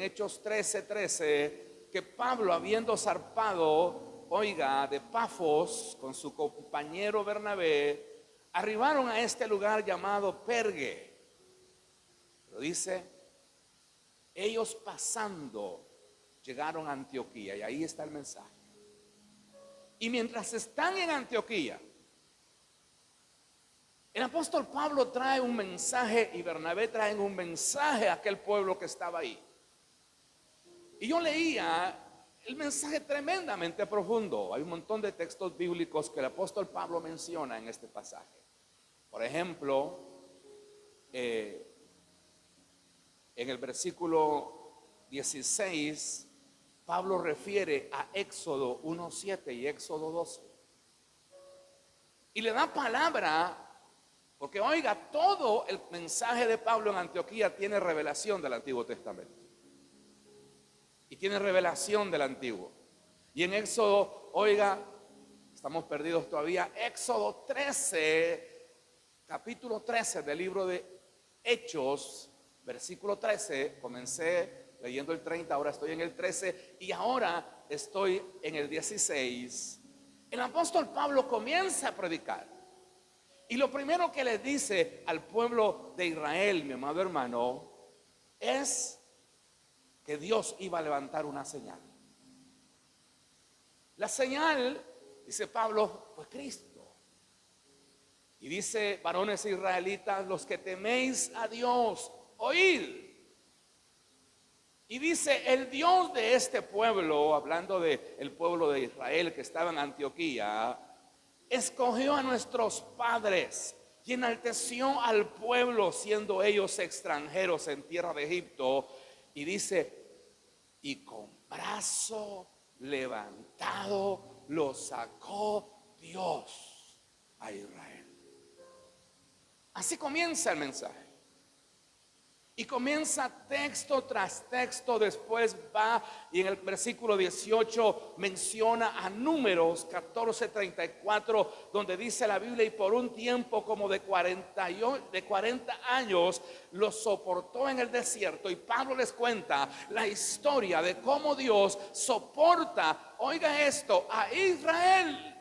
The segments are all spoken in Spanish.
Hechos 13:13, que Pablo, habiendo zarpado, de Pafos con su compañero Bernabé, arribaron a este lugar llamado Perge. Pero dice, ellos pasando llegaron a Antioquía, y ahí está el mensaje. Y mientras están en Antioquía, el apóstol Pablo trae un mensaje y Bernabé trae un mensaje a aquel pueblo que estaba ahí. Y yo leía el mensaje tremendamente profundo. Hay un montón de textos bíblicos que el apóstol Pablo menciona en este pasaje. Por ejemplo, en el versículo 16, Pablo refiere a Éxodo 1:7 y Éxodo 12. Y le da palabra, porque todo el mensaje de Pablo en Antioquía tiene revelación del Antiguo Testamento. Y tiene revelación del Antiguo. Y en Éxodo, estamos perdidos todavía. Éxodo 13, capítulo 13 del libro de Hechos, versículo 13. Comencé leyendo el 30, ahora estoy en el 13 y ahora estoy en el 16. El apóstol Pablo comienza a predicar. Y lo primero que le dice al pueblo de Israel, mi amado hermano, es que Dios iba a levantar una señal. La señal, dice Pablo, fue Cristo. Y dice, varones israelitas, los que teméis a Dios, oíd. Y dice, el Dios de este pueblo, hablando del pueblo de Israel que estaba en Antioquía, escogió a nuestros padres y enalteció al pueblo, siendo ellos extranjeros en tierra de Egipto. Y dice, y con brazo levantado lo sacó Dios a Israel. Así comienza el mensaje. Y comienza texto tras texto. Después va y en el versículo 18 menciona a Números 14:34, donde dice la Biblia, y por un tiempo como de 40 años los soportó en el desierto. Y Pablo les cuenta la historia de cómo Dios soporta, oiga esto, a Israel.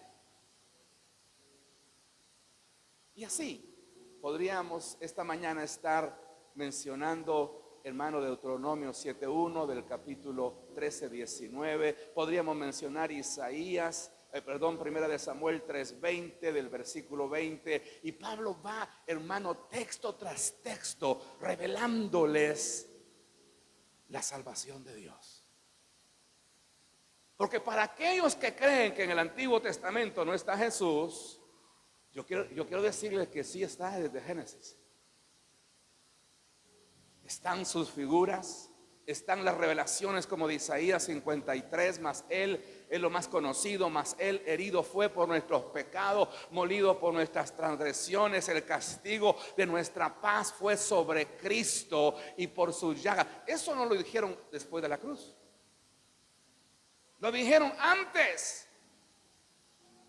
Y así podríamos esta mañana estar mencionando, hermano, Deuteronomio 7:1 del capítulo 13:19. Podríamos mencionar Isaías, primera de Samuel 3:20 del versículo 20. Y Pablo va, hermano, texto tras texto, revelándoles la salvación de Dios. Porque para aquellos que creen que en el Antiguo Testamento no está Jesús, yo quiero decirles que sí está desde Génesis. Están sus figuras, están las revelaciones como de Isaías 53, mas Él es lo más conocido, mas Él herido fue por nuestros pecados, molido por nuestras transgresiones, el castigo de nuestra paz fue sobre Cristo y por su llaga. Eso no lo dijeron después de la cruz, lo dijeron antes.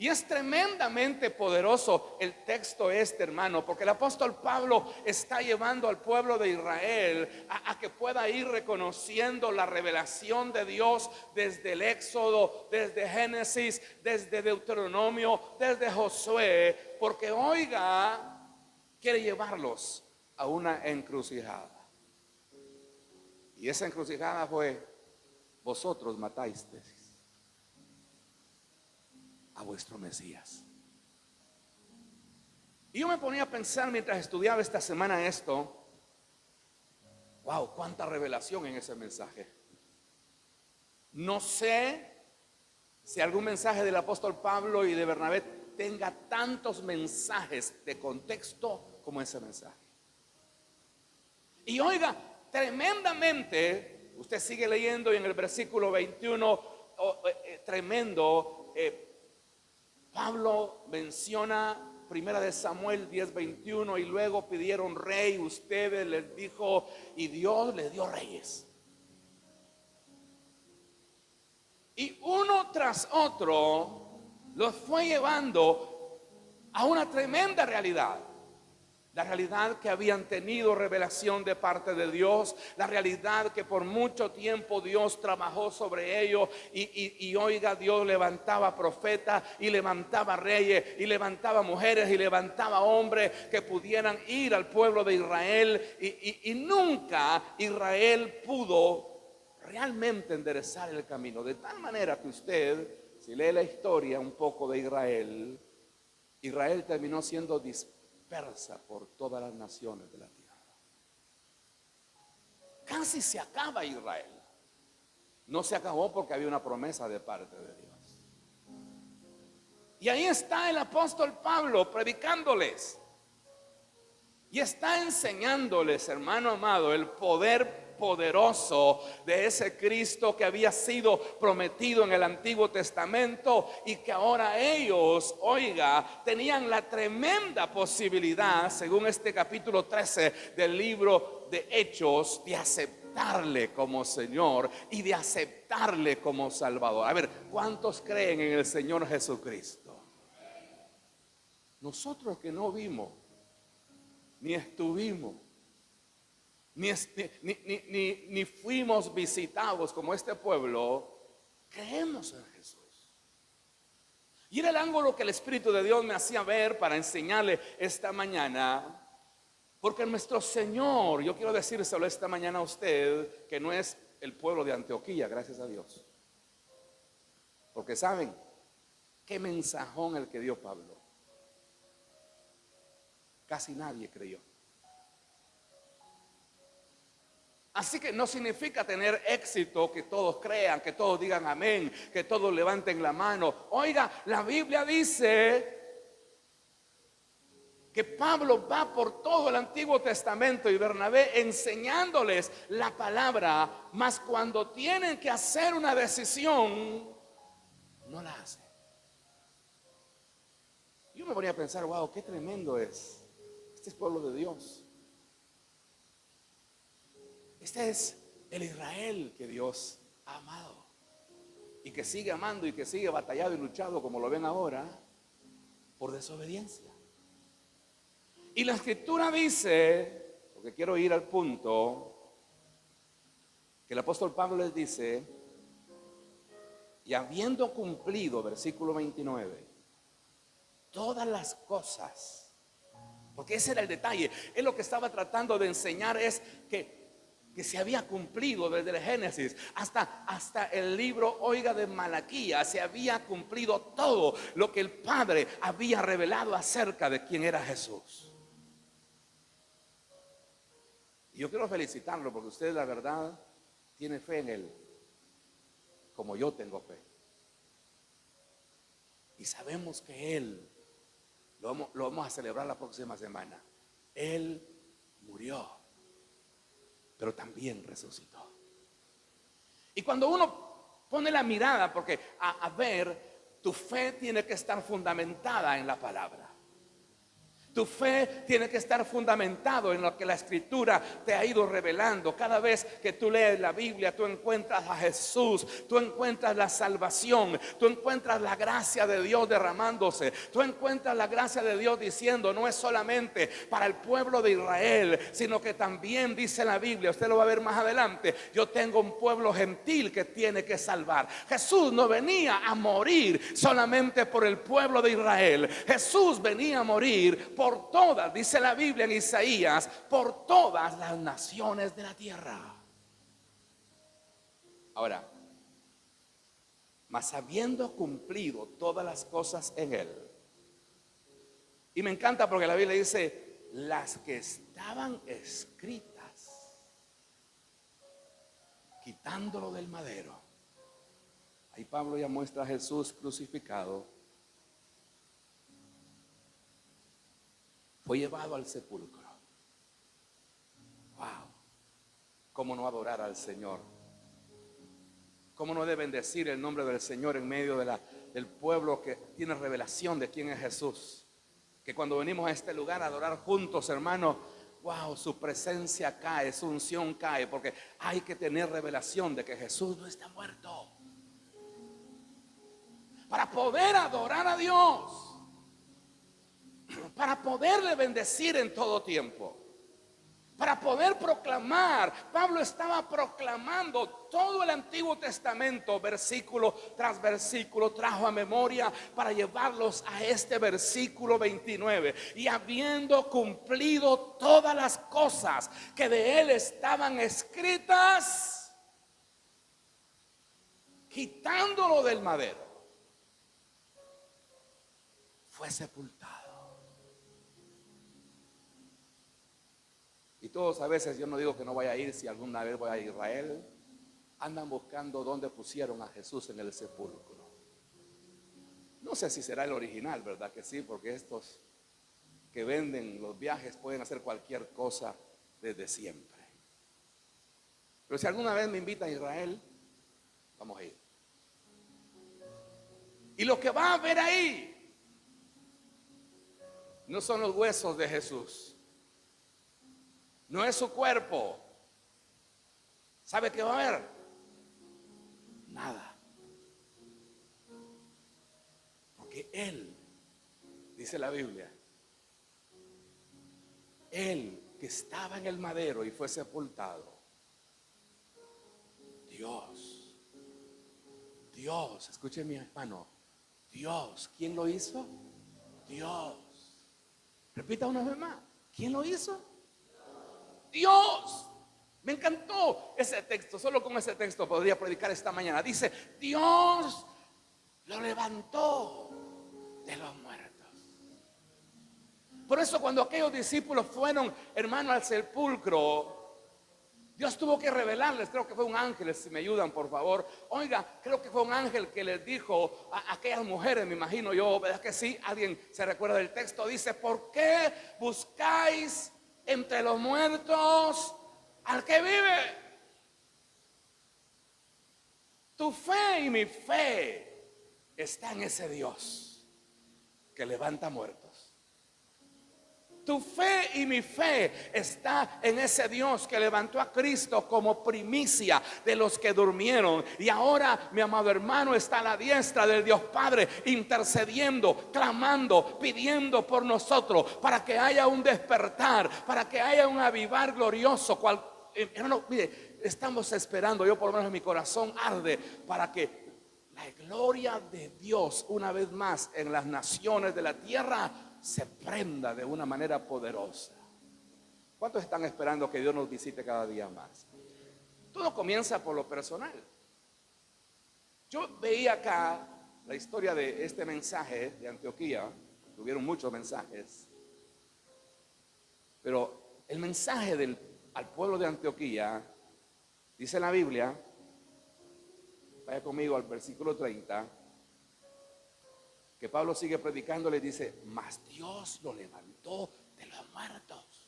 Y es tremendamente poderoso el texto hermano, porque el apóstol Pablo está llevando al pueblo de Israel a que pueda ir reconociendo la revelación de Dios desde el Éxodo, desde Génesis, desde Deuteronomio, desde Josué, porque quiere llevarlos a una encrucijada. Y esa encrucijada fue: vosotros matáis a vuestro Mesías. Y yo me ponía a pensar mientras estudiaba esta semana esto. Wow, cuánta revelación en ese mensaje. No sé si algún mensaje del apóstol Pablo y de Bernabé tenga tantos mensajes de contexto como ese mensaje. Y tremendamente, usted sigue leyendo y en el versículo 21, tremendo, Pablo menciona primera de Samuel 10:21, y luego pidieron rey, ustedes, les dijo, y Dios les dio reyes. Y uno tras otro los fue llevando a una tremenda realidad. la realidad que habían tenido revelación de parte de Dios, la realidad que por mucho tiempo Dios trabajó sobre ellos y oiga, Dios levantaba profetas y levantaba reyes y levantaba mujeres y levantaba hombres que pudieran ir al pueblo de Israel y nunca Israel pudo realmente enderezar el camino, de tal manera que usted, si lee la historia un poco de Israel, Israel terminó siendo dispersa por todas las naciones de la tierra. Casi se acaba Israel. No se acabó porque había una promesa de parte de Dios. Y ahí está el apóstol Pablo predicándoles. Y está enseñándoles, hermano amado, el poder poderoso de ese Cristo que había sido prometido en el Antiguo Testamento y que ahora ellos, oiga, tenían la tremenda posibilidad, según este capítulo 13 del libro de Hechos, de aceptarle como Señor y de aceptarle como Salvador. A ver, ¿cuántos creen en el Señor Jesucristo? Nosotros que no vimos, ni estuvimos, ni fuimos visitados como este pueblo, creemos en Jesús. Y era el ángulo que el Espíritu de Dios me hacía ver para enseñarle esta mañana, porque nuestro Señor, yo quiero decírselo esta mañana a usted, que no es el pueblo de Antioquía, gracias a Dios, porque saben qué mensajón el que dio Pablo. Casi nadie creyó. Así que no significa tener éxito que todos crean, que todos digan amén, que todos levanten la mano. Oiga, la Biblia dice que Pablo va por todo el Antiguo Testamento y Bernabé enseñándoles la palabra, mas cuando tienen que hacer una decisión, no la hacen. Yo me ponía a pensar, wow, qué tremendo es. Este es pueblo de Dios. Este es el Israel que Dios ha amado y que sigue amando y que sigue batallado y luchado, como lo ven ahora, por desobediencia. Y la Escritura dice, porque quiero ir al punto, que el apóstol Pablo les dice, y habiendo cumplido, versículo 29, todas las cosas, porque ese era el detalle, él lo que estaba tratando de enseñar es que se había cumplido desde el Génesis hasta el libro, oiga, de Malaquías, se había cumplido todo lo que el Padre había revelado acerca de quién era Jesús. Y yo quiero felicitarlo porque usted, la verdad, tiene fe en Él, como yo tengo fe. Y sabemos que Él, lo vamos a celebrar la próxima semana, Él murió, pero también resucitó. Y cuando uno pone la mirada, porque a ver, tu fe tiene que estar fundamentada en la palabra. Tu fe tiene que estar fundamentado en lo que la Escritura te ha ido revelando. Cada vez que tú lees la Biblia, tú encuentras a Jesús, tú encuentras la salvación, tú encuentras la gracia de Dios derramándose, tú encuentras la gracia de Dios diciendo, no es solamente para el pueblo de Israel, sino que también dice la Biblia, usted lo va a ver más adelante, yo tengo un pueblo gentil que tiene que salvar. Jesús no venía a morir solamente por el pueblo de Israel, Jesús venía a morir por todas, dice la Biblia en Isaías, por todas las naciones de la tierra. Ahora, mas habiendo cumplido todas las cosas en él, y me encanta porque la Biblia dice, las que estaban escritas, quitándolo del madero. Ahí Pablo ya muestra a Jesús crucificado. Fue llevado al sepulcro. Wow. ¿Cómo no adorar al Señor? ¿Cómo no de bendecir el nombre del Señor en medio del pueblo que tiene revelación de quién es Jesús? Que cuando venimos a este lugar a adorar juntos, hermanos, wow, su presencia cae, su unción cae, porque hay que tener revelación de que Jesús no está muerto. Para poder adorar a Dios, para poderle bendecir en todo tiempo, para poder proclamar. Pablo estaba proclamando todo el Antiguo Testamento, versículo tras versículo, trajo a memoria para llevarlos a este versículo 29. Y habiendo cumplido todas las cosas que de él estaban escritas, quitándolo del madero, fue sepultado. Y todos a veces, yo no digo que no vaya a ir, si alguna vez voy a Israel, andan buscando dónde pusieron a Jesús en el sepulcro. No sé si será el original, ¿verdad que sí? Porque estos que venden los viajes pueden hacer cualquier cosa desde siempre. Pero si alguna vez me invita a Israel, vamos a ir. Y lo que va a ver ahí no son los huesos de Jesús, no es su cuerpo. ¿Sabe qué va a haber? Nada. Porque Él, dice la Biblia, Él que estaba en el madero y fue sepultado, Dios, escuche mi hermano, Dios, ¿quién lo hizo? Dios. Repita una vez más, ¿quién lo hizo? Dios. Me encantó ese texto. Solo con ese texto podría predicar esta mañana. Dice, Dios lo levantó de los muertos. Por eso cuando aquellos discípulos fueron, hermano, al sepulcro, Dios tuvo que revelarles, creo que fue un ángel, si me ayudan por favor. Oiga, creo que fue un ángel que les dijo a aquellas mujeres, me imagino yo, ¿verdad que sí? Alguien se recuerda del texto, dice, ¿por qué buscáis entre los muertos al que vive? Tu fe y mi fe está en ese Dios que levanta muertos. Tu fe y mi fe está en ese Dios que levantó a Cristo como primicia de los que durmieron. Y ahora, mi amado hermano, está a la diestra del Dios Padre, intercediendo, clamando, pidiendo por nosotros, para que haya un despertar, para que haya un avivar glorioso. Hermano, mire, estamos esperando, yo por lo menos en mi corazón arde, para que la gloria de Dios una vez más en las naciones de la tierra se prenda de una manera poderosa. ¿Cuántos están esperando que Dios nos visite cada día más? Todo comienza por lo personal. Yo veía acá la historia de este mensaje de Antioquía. Tuvieron muchos mensajes, pero el mensaje al pueblo de Antioquía, dice la Biblia, vaya conmigo al versículo 30, que Pablo sigue predicando, le dice, mas Dios lo levantó de los muertos.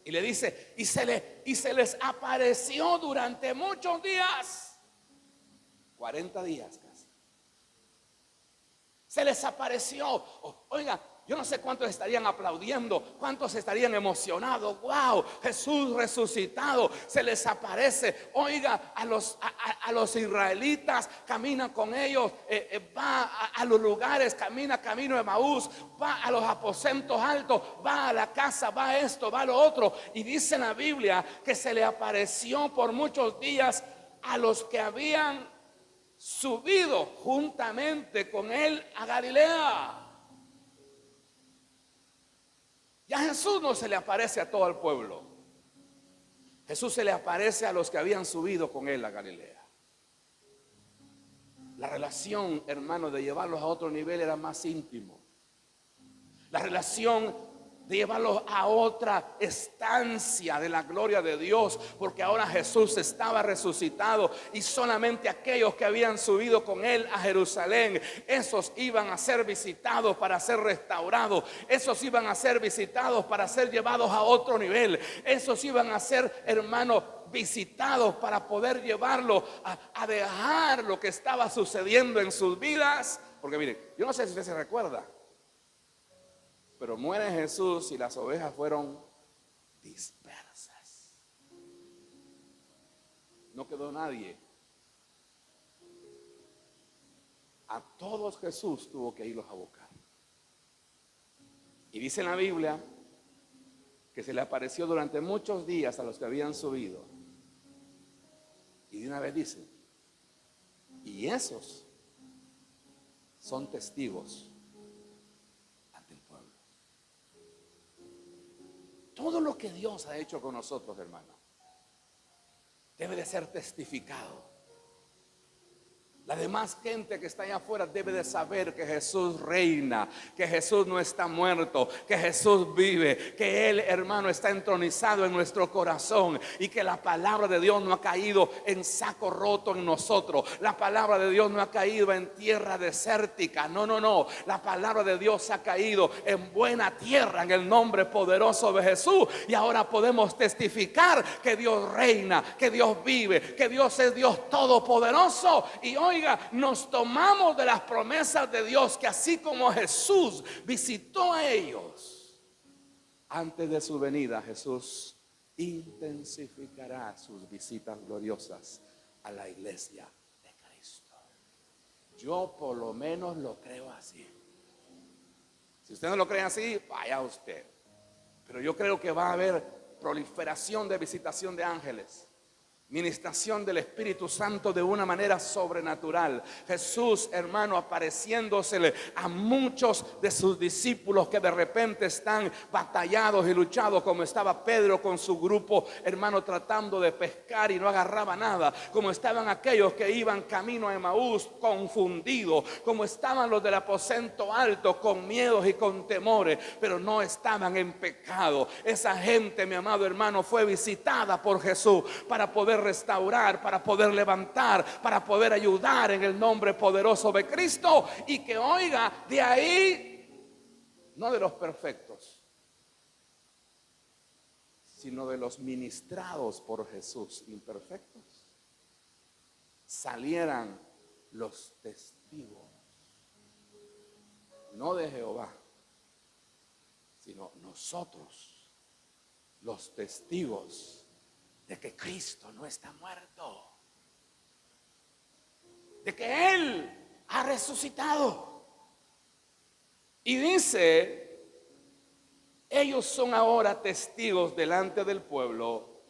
Y le dice, y se les apareció durante muchos días, 40 días casi. Se les apareció. Oiga, yo no sé cuántos estarían aplaudiendo, cuántos estarían emocionados. Wow, Jesús resucitado, se les aparece. Oiga, a los israelitas, camina con ellos, va a los lugares, camino de Emaús, va a los aposentos altos, va a la casa, va a esto, va a lo otro. Y dice en la Biblia que se le apareció por muchos días a los que habían subido juntamente con él a Galilea. Ya Jesús no se le aparece a todo el pueblo. Jesús se le aparece a los que habían subido con él a Galilea. La relación, hermano, de llevarlos a otro nivel era más íntimo. La relación de llevarlos a otra estancia de la gloria de Dios, porque ahora Jesús estaba resucitado y solamente aquellos que habían subido con él a Jerusalén, esos iban a ser visitados para ser restaurados, esos iban a ser visitados para ser llevados a otro nivel, esos iban a ser, hermanos, visitados para poder llevarlo a dejar lo que estaba sucediendo en sus vidas. Porque miren, yo no sé si usted se recuerda, pero muere Jesús y las ovejas fueron dispersas. No quedó nadie. A todos Jesús tuvo que irlos a buscar. Y dice en la Biblia que se le apareció durante muchos días a los que habían subido. Y de una vez dice, y esos son testigos ante el pueblo. Todo lo que Dios ha hecho con nosotros, hermano, debe de ser testificado. La demás gente que está allá afuera debe de saber que Jesús reina, que Jesús no está muerto, que Jesús vive, que Él, hermano, está entronizado en nuestro corazón y que la palabra de Dios no ha caído en saco roto en nosotros. La palabra de Dios no ha caído en tierra desértica. No, no, no. La palabra de Dios ha caído en buena tierra en el nombre poderoso de Jesús. Y ahora podemos testificar que Dios reina, que Dios vive, que Dios es Dios todopoderoso. Y hoy nos tomamos de las promesas de Dios, que así como Jesús visitó a ellos antes de su venida, Jesús intensificará sus visitas gloriosas a la iglesia de Cristo. Yo por lo menos lo creo así. Si usted no lo cree así, vaya usted. Pero yo creo que va a haber proliferación de visitación de ángeles, ministración del Espíritu Santo de una manera sobrenatural. Jesús, hermano, apareciéndosele a muchos de sus discípulos que de repente están batallados y luchados, como estaba Pedro con su grupo, hermano, tratando de pescar y no agarraba nada, como estaban aquellos que iban camino a Emaús confundidos, como estaban los del aposento alto con miedos y con temores, pero no estaban en pecado. Esa gente, mi amado hermano, fue visitada por Jesús para poder restaurar, para poder levantar, para poder ayudar en el nombre poderoso de Cristo. Y que oiga, de ahí, no de los perfectos, sino de los ministrados por Jesús imperfectos, salieran los testigos, no de Jehová, sino nosotros, los testigos de que Cristo no está muerto, de que Él ha resucitado. Y dice, ellos son ahora testigos delante del pueblo,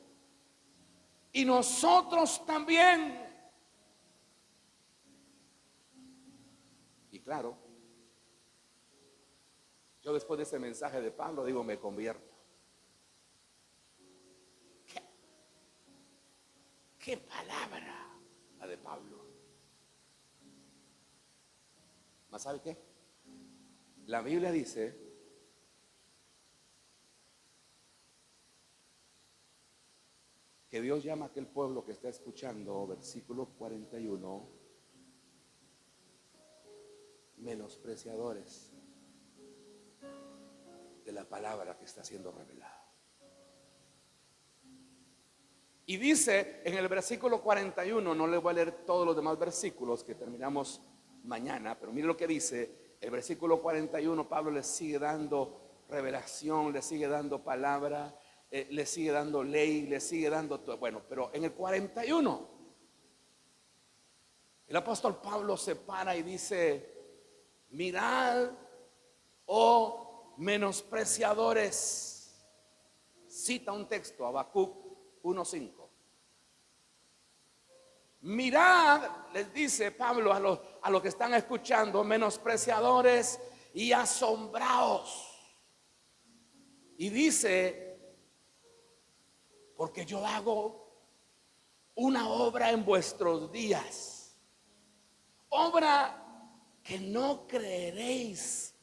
y nosotros también. Y claro, yo después de ese mensaje de Pablo digo, me convierto. ¿Qué palabra la de Pablo? ¿Más sabe qué? La Biblia dice que Dios llama a aquel pueblo que está escuchando, versículo 41, menospreciadores de la palabra que está siendo revelada. Y dice en el versículo 41, no le voy a leer todos los demás versículos que terminamos mañana, pero mire lo que dice el versículo 41. Pablo le sigue dando revelación, le sigue dando palabra, le sigue dando ley, le sigue dando todo. Bueno, pero en el 41 el apóstol Pablo se para y dice, mirad, oh menospreciadores. Cita un texto, Habacuc 1:5. Mirad, les dice Pablo a los que están escuchando, menospreciadores y asombraos. Y dice, porque yo hago una obra en vuestros días, obra que no creeríais,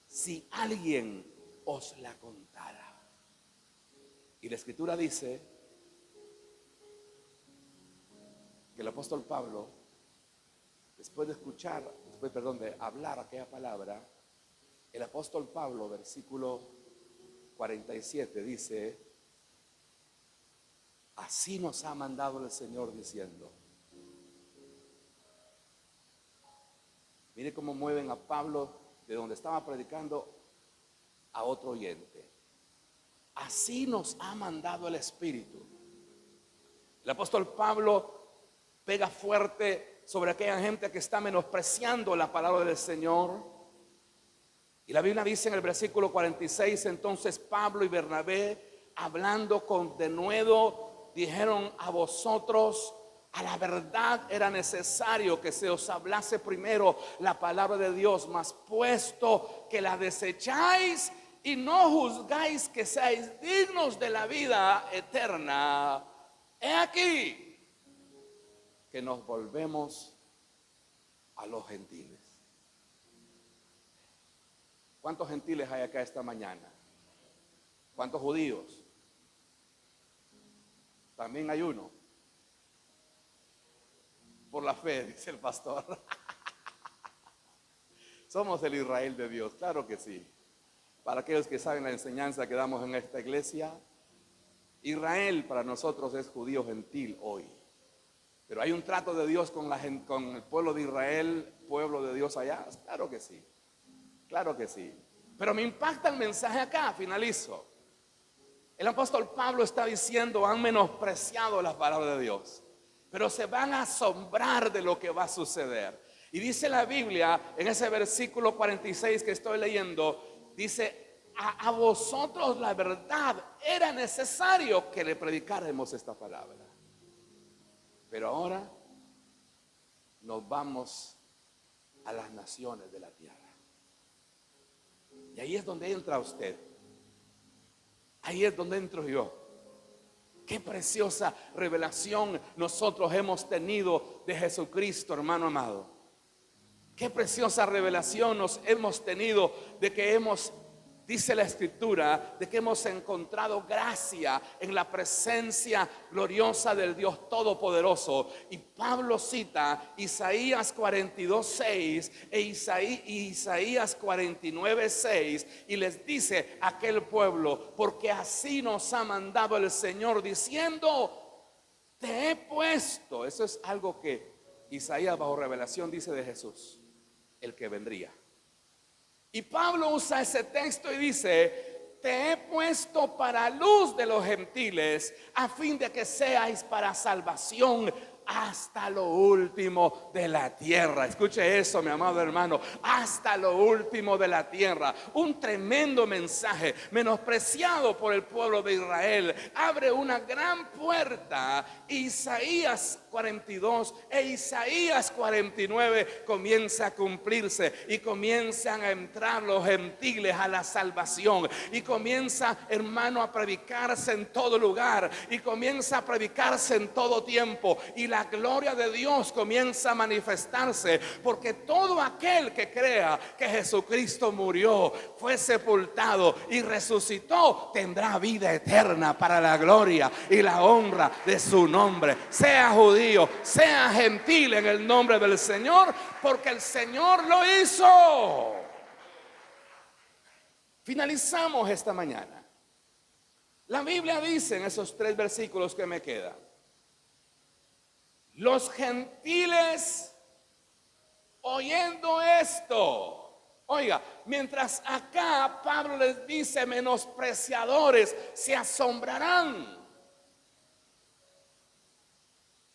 si alguien os la contara. Y la escritura dice que el apóstol Pablo, después de hablar aquella palabra, el apóstol Pablo, versículo 47, dice, así nos ha mandado el Señor diciendo. Mire cómo mueven a Pablo de donde estaba predicando a otro oyente. Así nos ha mandado el Espíritu. El apóstol Pablo pega fuerte sobre aquella gente que está menospreciando la palabra del Señor. Y la Biblia dice en el versículo 46, entonces Pablo y Bernabé, hablando con denuedo, dijeron: a vosotros, a la verdad era necesario que se os hablase primero la palabra de Dios, mas puesto que la desecháis y no juzgáis que seáis dignos de la vida eterna, he aquí que nos volvemos a los gentiles. ¿Cuántos gentiles hay acá esta mañana? ¿Cuántos judíos? También hay uno. Por la fe, dice el pastor. Somos el Israel de Dios, claro que sí. Para aquellos que saben la enseñanza que damos en esta iglesia, Israel para nosotros es judío gentil hoy. Pero hay un trato de Dios con el pueblo de Israel, pueblo de Dios allá. Claro que sí, claro que sí. Pero me impacta el mensaje acá, finalizo. El apóstol Pablo está diciendo: han menospreciado las palabras de Dios, pero se van a asombrar de lo que va a suceder. Y dice la Biblia en ese versículo 46 que estoy leyendo, dice: a vosotros la verdad era necesario que le predicáramos esta palabra. Pero ahora nos vamos a las naciones de la tierra. Y ahí es donde entra usted. Ahí es donde entro yo. Qué preciosa revelación nosotros hemos tenido de Jesucristo, hermano amado. Qué preciosa revelación nos hemos tenido de que hemos, dice la Escritura, de que hemos encontrado gracia en la presencia gloriosa del Dios Todopoderoso. Y Pablo cita Isaías 42:6 e Isaías 49:6 y les dice a aquel pueblo: porque así nos ha mandado el Señor, diciendo: te he puesto. Eso es algo que Isaías bajo revelación dice de Jesús, el que vendría. Y Pablo usa ese texto y dice: te he puesto para luz de los gentiles, a fin de que seáis para salvación hasta lo último de la tierra. Escuche eso, mi amado hermano, hasta lo último de la tierra. Un tremendo mensaje, menospreciado por el pueblo de Israel. Abre una gran puerta. Isaías 42 e Isaías 49 comienza a cumplirse y comienzan a entrar los gentiles a la salvación, y comienza, hermano, a predicarse en todo lugar, y comienza a predicarse en todo tiempo, y la gloria de Dios comienza a manifestarse, porque todo aquel que crea que Jesucristo murió, fue sepultado y resucitó, tendrá vida eterna para la gloria y la honra de su nombre. Sea judío, sea gentil, en el nombre del Señor, porque el Señor lo hizo. Finalizamos esta mañana. La Biblia dice en esos 3 versículos que me quedan: los gentiles, oyendo esto, oiga, mientras acá Pablo les dice menospreciadores, se asombrarán.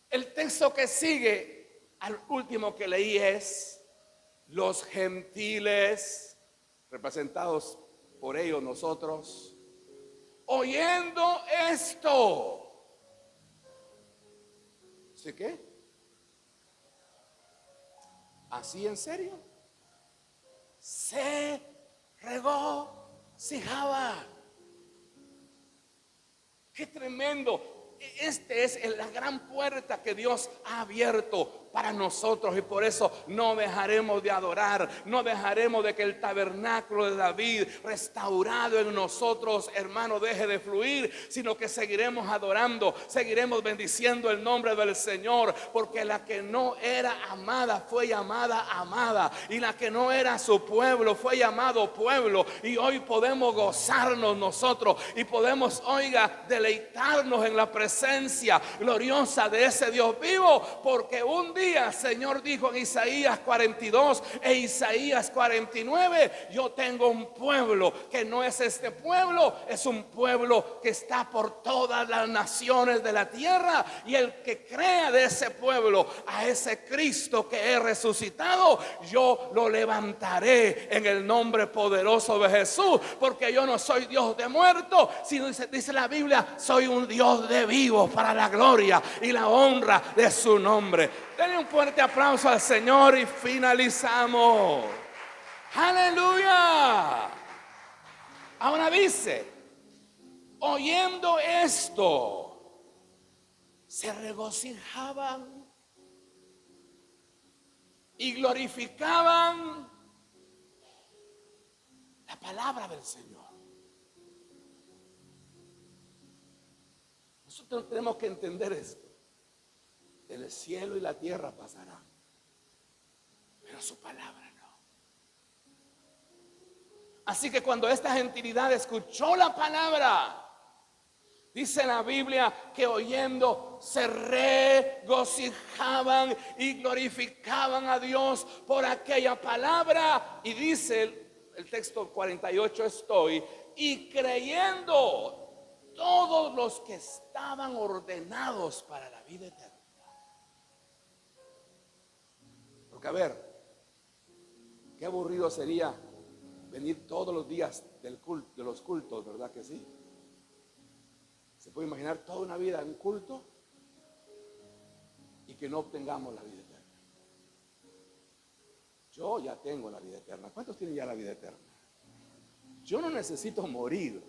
El texto que sigue al último que leí es: los gentiles, representados por ellos nosotros, oyendo esto. ¿Sí qué? ¿Así en serio? Se regocijaba. ¡Qué tremendo! Esta es la gran puerta que Dios ha abierto para nosotros, y por eso no dejaremos de adorar, no dejaremos de que el tabernáculo de David restaurado en nosotros, hermano, deje de fluir, sino que seguiremos adorando, seguiremos bendiciendo el nombre del Señor, porque la que no era amada fue llamada amada, y la que no era su pueblo fue llamado pueblo. Y hoy podemos gozarnos nosotros y podemos, oiga, deleitarnos en la presencia presencia gloriosa de ese Dios vivo, porque un día el Señor dijo en Isaías 42 e Isaías 49, yo tengo un pueblo que no es este pueblo, es un pueblo que está por todas las naciones de la tierra, y el que crea de ese pueblo a ese Cristo que he resucitado, yo lo levantaré en el nombre poderoso de Jesús, porque yo no soy Dios de muertos, sino dice la Biblia, soy un Dios de vivos, para la gloria y la honra de su nombre. Denle un fuerte aplauso al Señor y finalizamos. Aleluya. Ahora dice, oyendo esto, se regocijaban y glorificaban la palabra del Señor. Nosotros tenemos que entender esto. El cielo y la tierra pasarán, pero su palabra no. Así que cuando esta gentilidad escuchó la palabra, dice la Biblia que oyendo se regocijaban y glorificaban a Dios por aquella palabra. Y dice el texto 48, y creyendo todos los que estaban ordenados para la vida eterna. Porque a ver, qué aburrido sería venir todos los días del culto, de los cultos, ¿verdad que sí? Se puede imaginar toda una vida en culto y que no obtengamos la vida eterna. Yo ya tengo la vida eterna. ¿Cuántos tienen ya la vida eterna? Yo no necesito morir.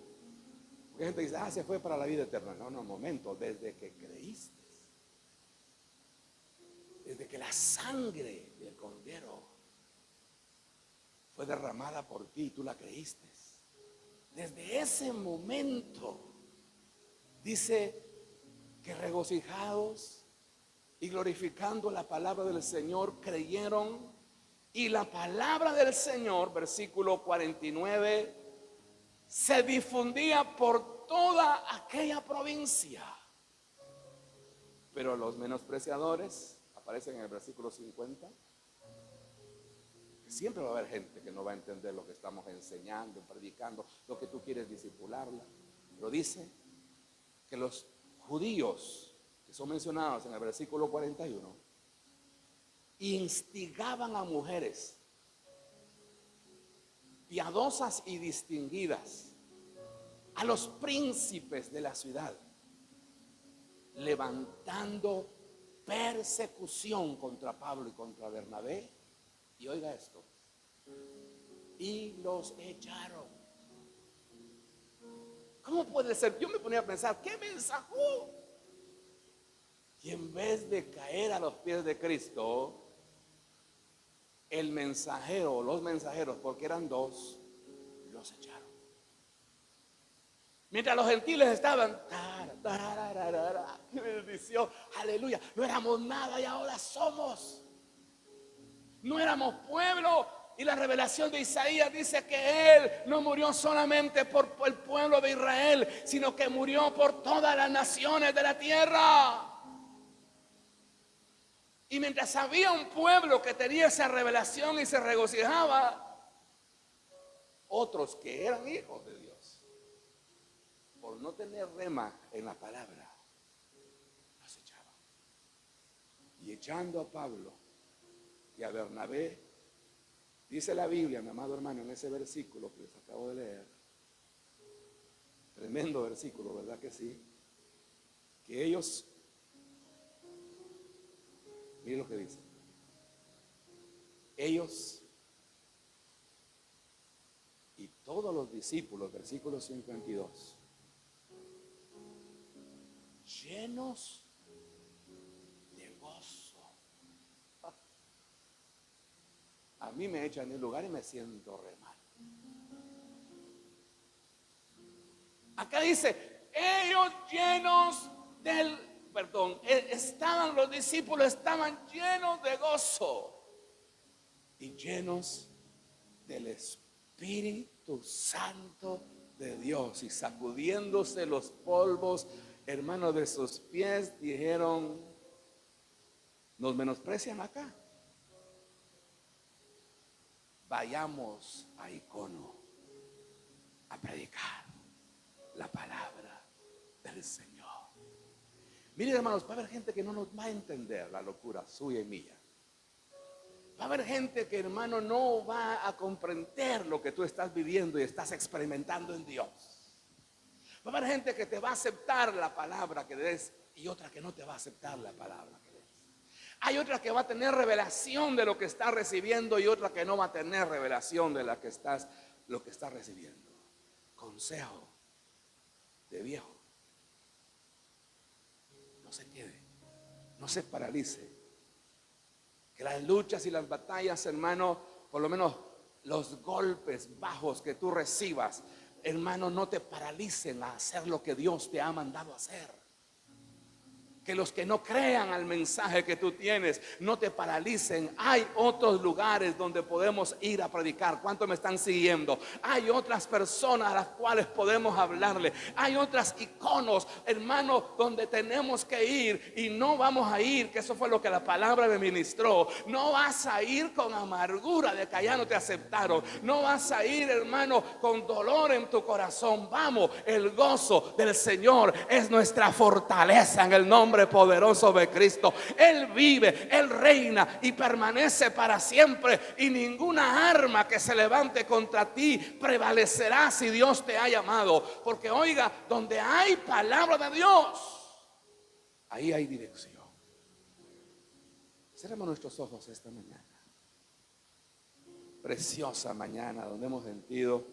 Porque gente dice, se fue para la vida eterna. No, un momento, desde que creíste, desde que la sangre del Cordero fue derramada por ti y tú la creíste, desde ese momento dice que regocijados y glorificando la palabra del Señor creyeron, y la palabra del Señor, versículo 49, se difundía por toda aquella provincia. Pero los menospreciadores aparecen en el versículo 50. Siempre va a haber gente que no va a entender lo que estamos enseñando, predicando, lo que tú quieres discipularla. Pero dice que los judíos que son mencionados en el versículo 41 instigaban a mujeres piadosas y distinguidas, a los príncipes de la ciudad, levantando persecución contra Pablo y contra Bernabé. Y oiga esto, y los echaron. ¿Cómo puede ser? Yo me ponía a pensar, ¿qué mensaje? Y en vez de caer a los pies de Cristo, el mensajero, los mensajeros, porque eran dos, los echaron. Mientras los gentiles estaban, qué bendición, aleluya, no éramos nada y ahora somos. No éramos pueblo, y la revelación de Isaías dice que Él no murió solamente por el pueblo de Israel, sino que murió por todas las naciones de la tierra. Y mientras había un pueblo que tenía esa revelación y se regocijaba, otros que eran hijos de Dios, por no tener rema en la palabra, los echaban. Y echando a Pablo y a Bernabé, dice la Biblia, mi amado hermano, en ese versículo que les acabo de leer, tremendo versículo, ¿verdad que sí? Que ellos, miren lo que dice, ellos y todos los discípulos, versículo 52, llenos de gozo. A mí me echan de un lugar y me siento re mal. Acá dice, ellos llenos los discípulos estaban llenos de gozo y llenos del Espíritu Santo de Dios, y sacudiéndose los polvos Hermanos, de sus pies dijeron: nos menosprecian acá. Vayamos a Icono a predicar la palabra del Señor. Miren, hermanos, va a haber gente que no nos va a entender la locura suya y mía. Va a haber gente que, hermano, no va a comprender lo que tú estás viviendo y estás experimentando en Dios. Va a haber gente que te va a aceptar la palabra que des y otra que no te va a aceptar la palabra que des. Hay otra que va a tener revelación de lo que está recibiendo y otra que no va a tener revelación de lo que estás recibiendo. Consejo de viejo: no se quede, no se paralice. Que las luchas y las batallas, hermano, por lo menos los golpes bajos que tú recibas, hermano, no te paralicen a hacer lo que Dios te ha mandado a hacer. Que los que no crean al mensaje que tú tienes no te paralicen. Hay otros lugares donde podemos ir a predicar. ¿Cuántos me están siguiendo? Hay otras personas a las cuales podemos hablarle. Hay otras iconos, hermano, donde tenemos que ir y no vamos a ir, que eso fue lo que la palabra me ministró. No vas a ir con amargura de que allá no te aceptaron. No vas a ir, hermano, con dolor en tu corazón. Vamos, el gozo del Señor es nuestra fortaleza en el nombre poderoso de Cristo. Él vive, Él reina y permanece para siempre, y ninguna arma que se levante contra ti prevalecerá si Dios te ha llamado. Porque oiga, donde hay palabra de Dios, ahí hay dirección. Cerremos nuestros ojos esta mañana. Preciosa mañana donde hemos sentido